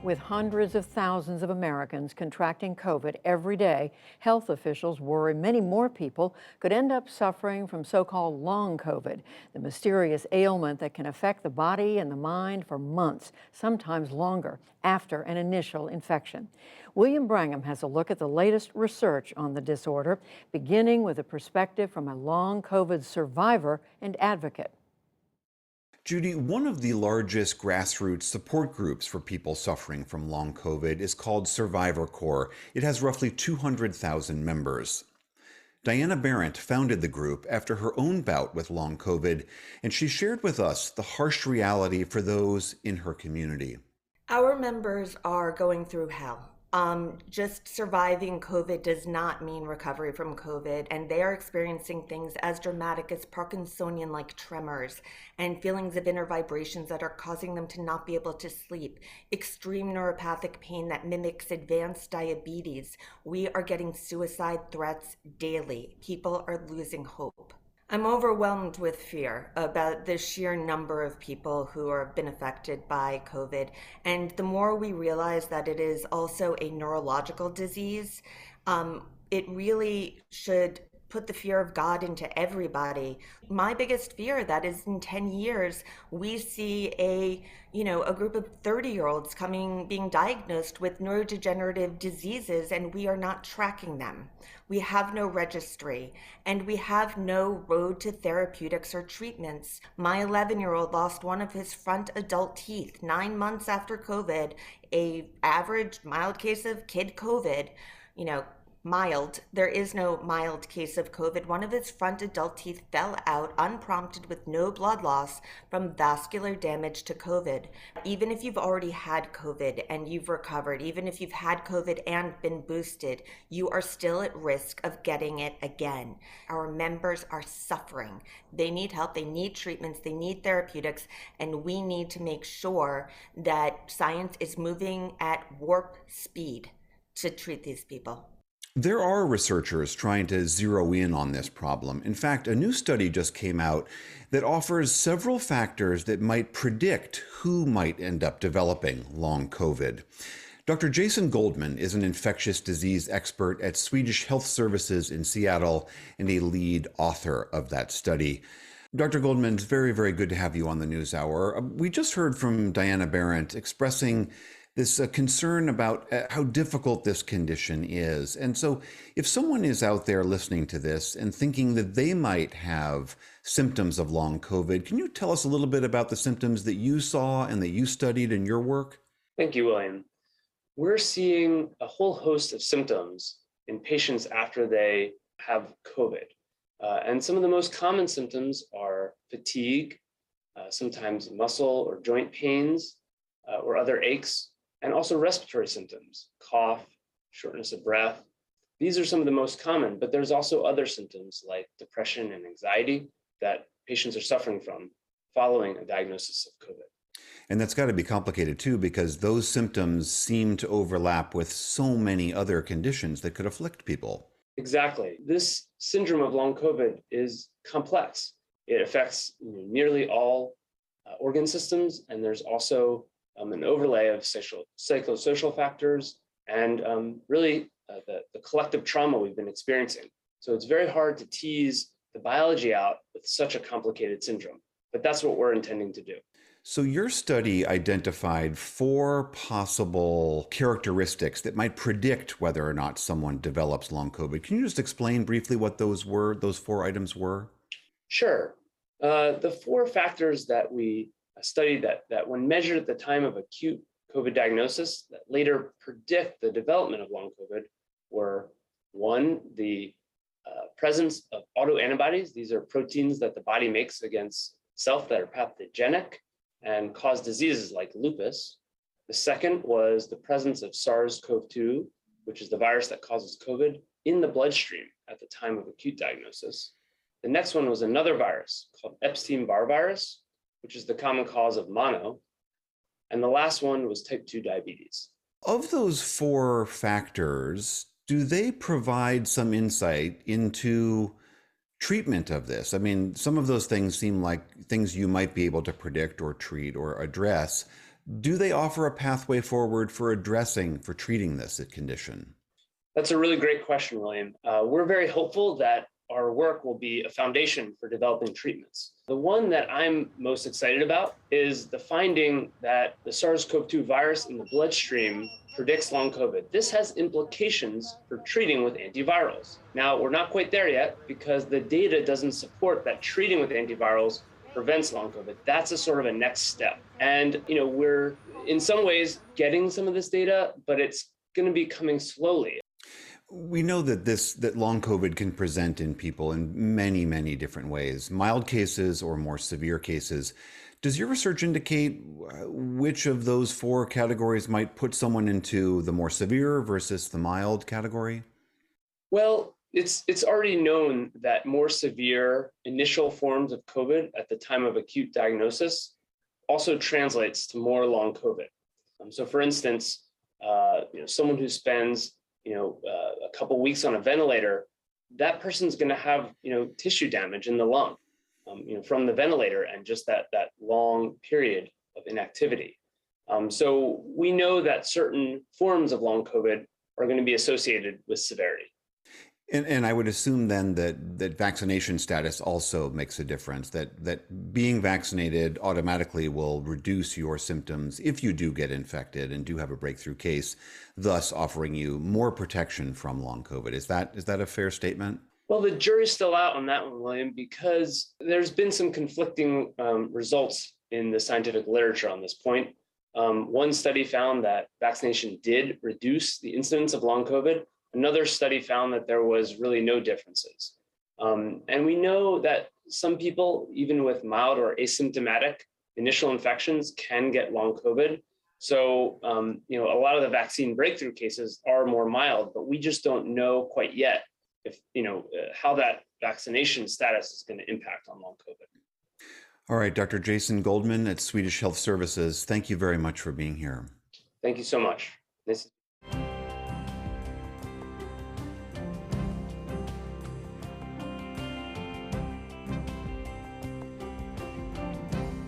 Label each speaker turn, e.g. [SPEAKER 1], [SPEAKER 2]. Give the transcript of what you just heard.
[SPEAKER 1] With hundreds of thousands of Americans contracting COVID every day, health officials worry many more people could end up suffering from so-called long COVID, the mysterious ailment that can affect the body and the mind for months, sometimes longer, after an initial infection. William Brangham has a look at the latest research on the disorder, beginning with a perspective from a long COVID survivor and advocate.
[SPEAKER 2] Judy, one of the largest grassroots support groups for people suffering from long COVID is called Survivor Corps. It has roughly 200,000 members. Diana Barrett founded the group after her own bout with long COVID, and she shared with us the harsh reality for those in her community.
[SPEAKER 3] Our members are going through hell. Just surviving COVID does not mean recovery from COVID, and they are experiencing things as dramatic as Parkinsonian-like tremors and feelings of inner vibrations that are causing them to not be able to sleep, extreme neuropathic pain that mimics advanced diabetes. We are getting suicide threats daily. People are losing hope. I'm overwhelmed with fear about the sheer number of people who have been affected by COVID. And the more we realize that it is also a neurological disease, it really should put the fear of God into everybody. My biggest fear that is in 10 years, we see a group of 30-year-olds being diagnosed with neurodegenerative diseases, and we are not tracking them. We have no registry, and we have no road to therapeutics or treatments. My 11-year-old lost one of his front adult teeth 9 months after COVID, a average mild case of kid COVID, mild. There is no mild case of COVID. One of his front adult teeth fell out unprompted with no blood loss from vascular damage to COVID. Even if you've already had COVID and you've recovered, even if you've had COVID and been boosted, you are still at risk of getting it again. Our members are suffering. They need help, they need treatments, they need therapeutics, and we need to make sure that science is moving at warp speed to treat these people.
[SPEAKER 2] There are researchers trying to zero in on this problem. In fact, a new study just came out that offers several factors that might predict who might end up developing long COVID. Dr. Jason Goldman is an infectious disease expert at Swedish Health Services in Seattle and a lead author of that study. Dr. Goldman, it's very, very good to have you on the News Hour. We just heard from Diana Barrett expressing this concern about how difficult this condition is. And so if someone is out there listening to this and thinking that they might have symptoms of long COVID, can you tell us a little bit about the symptoms that you saw and that you studied in your work?
[SPEAKER 4] Thank you, William. We're seeing a whole host of symptoms in patients after they have COVID. And some of the most common symptoms are fatigue, sometimes muscle or joint pains, or other aches, and also respiratory symptoms, cough, shortness of breath. These are some of the most common, but there's also other symptoms like depression and anxiety that patients are suffering from following a diagnosis of COVID.
[SPEAKER 2] And that's got to be complicated too, because those symptoms seem to overlap with so many other conditions that could afflict people. Exactly.
[SPEAKER 4] This syndrome of long COVID is complex. It affects nearly all organ systems, and there's also an overlay of psychosocial factors and the collective trauma we've been experiencing. So it's very hard to tease the biology out with such a complicated syndrome, but that's what we're intending to do.
[SPEAKER 2] So your study identified 4 possible characteristics that might predict whether or not someone develops long COVID. Can you just explain briefly what those 4 items were?
[SPEAKER 4] Sure. The 4 factors that we studied that when measured at the time of acute COVID diagnosis that later predict the development of long COVID were 1, the presence of autoantibodies. These are proteins that the body makes against self that are pathogenic and cause diseases like lupus. The second was the presence of SARS-CoV-2, which is the virus that causes COVID, in the bloodstream at the time of acute diagnosis. The next one was another virus called Epstein-Barr virus, which is the common cause of mono. And the last one was type 2 diabetes.
[SPEAKER 2] Of those 4 factors, do they provide some insight into treatment of this? I mean, some of those things seem like things you might be able to predict or treat or address. Do they offer a pathway forward for treating this condition?
[SPEAKER 4] That's a really great question, William. We're very hopeful that our work will be a foundation for developing treatments. The one that I'm most excited about is the finding that the SARS-CoV-2 virus in the bloodstream predicts long COVID. This has implications for treating with antivirals. Now, we're not quite there yet because the data doesn't support that treating with antivirals prevents long COVID. That's a sort of a next step. And, we're in some ways getting some of this data, but it's going to be coming slowly.
[SPEAKER 2] We know that long COVID can present in people in many, many different ways, mild cases or more severe cases. Does your research indicate which of those four categories might put someone into the more severe versus the mild category?
[SPEAKER 4] Well, it's already known that more severe initial forms of COVID at the time of acute diagnosis also translates to more long COVID. So, for instance, someone who spends a couple weeks on a ventilator, that person's going to have tissue damage in the lung, from the ventilator and just that long period of inactivity. So we know that certain forms of long COVID are going to be associated with severity.
[SPEAKER 2] And I would assume then that vaccination status also makes a difference, that being vaccinated automatically will reduce your symptoms if you do get infected and do have a breakthrough case, thus offering you more protection from long COVID. Is that a fair statement?
[SPEAKER 4] Well, the jury's still out on that one, William, because there's been some conflicting results in the scientific literature on this point. One study found that vaccination did reduce the incidence of long COVID. Another study found that there was really no differences. And we know that some people, even with mild or asymptomatic initial infections, can get long COVID. So, a lot of the vaccine breakthrough cases are more mild, but we just don't know quite yet if, how that vaccination status is going to impact on long COVID.
[SPEAKER 2] All right, Dr. Jason Goldman at Swedish Health Services, thank you very much for being here.
[SPEAKER 4] Thank you so much.